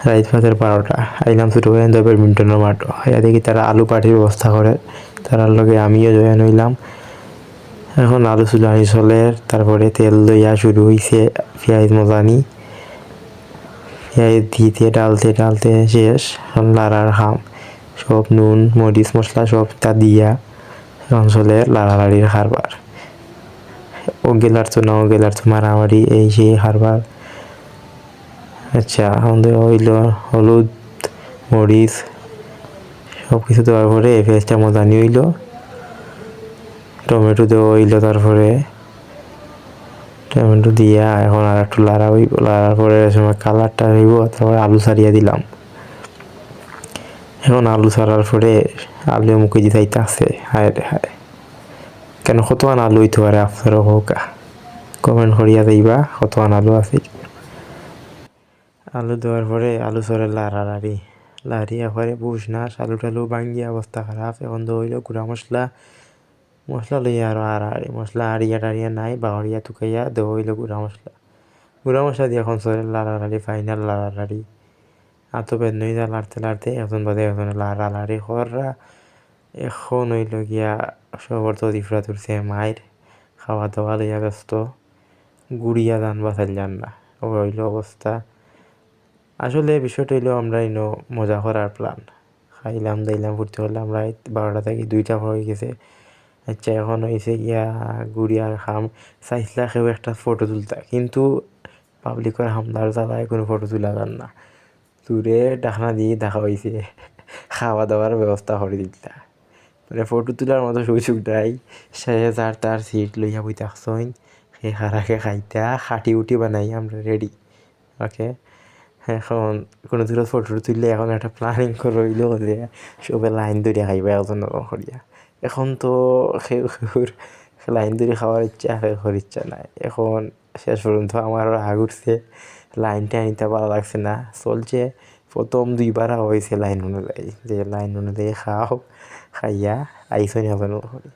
রাইত ভাতের 12টা আইলাম ছোটো ভাই ব্যাডমিন্টনের মাঠ আইয়া দেখি তারা আলু পাটির ব্যবস্থা করে তারার লগে আমিও জয়েন হইলাম। এখন আলু চুলানি চলে, তারপরে তেল লইয়া শুরু হইছে পেঁয়াজ মজানি, পেঁয়াজ দিতে ডালতে ডালতে শেষ, এখন লাড়ার খাম সব নুন মরিচ মশলা সব তা দিয়া এখন চলে লাড়ালাড়ির কারবার। ও গেলার না ও গেলার মারামারি এই সেই কারবার। আচ্ছা এখন দেওয়া হইল হলুদ মরিচ সব কিছু দেওয়ার পরে পেঁয়াজটা মজানি হইল, টমেটো দেওয়া হইল, তারপরে টমেটো দিয়া এখন আর একটু লাড়া হইব, লাড়ার পরে সময় কালারটা হইব, তারপরে আলু ছাড়িয়ে দিলাম। এখন আলু ছাড়ার পরে আলু মুখে দিয়ে যাইতে আছে, হায় রে হায় কেন কতক্ষণ আলু হইতে পারে আপনারও হোক, কমেন্ট করিয়া যাইবা কতক্ষণ আলু আছে। আলু দেওয়ার পরে আলু সরে লাড়ালাড়ি লাড়িয়া পরে বুঝ না আলু টালু ভাঙ্গিয়া অবস্থা খারাপ। এখন তো হইল গুঁড়া মশলা মশলা লইয়া আরো আড়াআড়ি মশলা আড়িয়া টাড়িয়া নাই বাহরিয়া তুকাইয়া দেওয়া হইল গুঁড়া মশলা দিয়ে এখন সরে লাড়ালাড়ি ফাইনাল লাড়ালাড়ি আতো বেদ নইয়া লাড়তে লাড়তে এখন বাদে এখন লাড়ালাড়ি করা। এখন হইল গিয়া সবর তো দিফরা তুলছে মায়ের খাওয়া দাওয়া লইয়া ব্যস্ত, গুড়িয়া দান বাঁচাইলাম না ও হইল অবস্থা। আসলে বিষয়টা হইলো আমরা ইনো মজা করার প্ল্যান, খাইলাম দাইলাম ফুর্তি করলাম, রাত 12টা থেকে 2টা হয়ে গেছে। আচ্ছা এখন হয়েছে গিয়া গুড়িয়ার খাম চাইছিলা কেউ একটা ফটো তুলতা, কিন্তু পাবলিকের হামলার জ্বালায় কোনো ফটো তুলা যান না, দূরে ডাকনা দিয়ে দেখা হয়েছে খাওয়া দাওয়ার ব্যবস্থা করে দিতা, মানে ফটো তোলার মতো সুযোগ নাই। সে যার তার সিট লইয়া বই থাকছইন, সে হারাকে খাইতা খাটি উঠি বানাই আমরা রেডি। ওকে এখন কোনো দূর ফটো তুললে এখন একটা প্ল্যানিং করে রইল যে সবে লাইন ধরে খাইবা একজন করিয়া। এখন তো লাইন ধরে খাওয়ার ইচ্ছা খাওয়ার ইচ্ছা নাই। এখন শেষ পর্যন্ত আমার রাগ উঠছে, লাইনটা নিতে ভালো লাগছে না, চলছে প্রথম 2বার হয়েছে লাইন অনুযায়ী, যে লাইন অনুযায়ী খাও, খাইয়া আইসনি এখন করি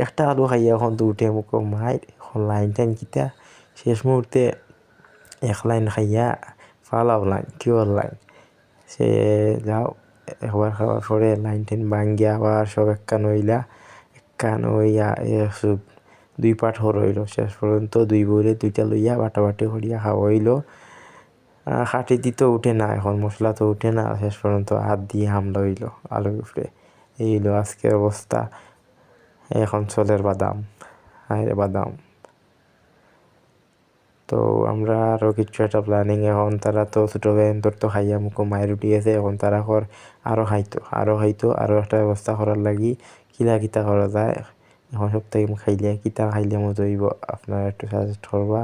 একটা আলু খাইয়া এখন তো উঠে মুখ মাইর। এখন লাইন টাইন কিতা শেষ মুহূর্তে এক লাইন খাইয়া ফালাও লাইন কিওর লাইন সে যাও একবার খাওয়ার পরে লাইন টাইন ভাঙ্গিয়া আবার সব একখান হইয়া 2 পার্ট হইল। শেষ পর্যন্ত 2 বইলে 2টা লইয়া বাটাবাটি করিয়া খাওয়া হইল। খাটি দিতে উঠে না, এখন মশলা তো উঠে না, শেষ পর্যন্ত হাত দিয়ে হামলা হইল আলুর উপরে। এই হইল আজকের অবস্থা। এখন চলের বাদাম, হায় বাদাম। তো আমরা আরও কিছু একটা প্ল্যানিং, এখন তারা তো ছোটো ভাই তোর তো খাইয়া মুখো মায়ের উঠিয়েছে, এখন তারা আরও খাইতো আরও একটা ব্যবস্থা করার লাগি কিতা করা যায়। এখন সপ্তাহে খাইলে কিতা খাইলে মজা হইব আপনারা একটু সাজেস্ট করবা।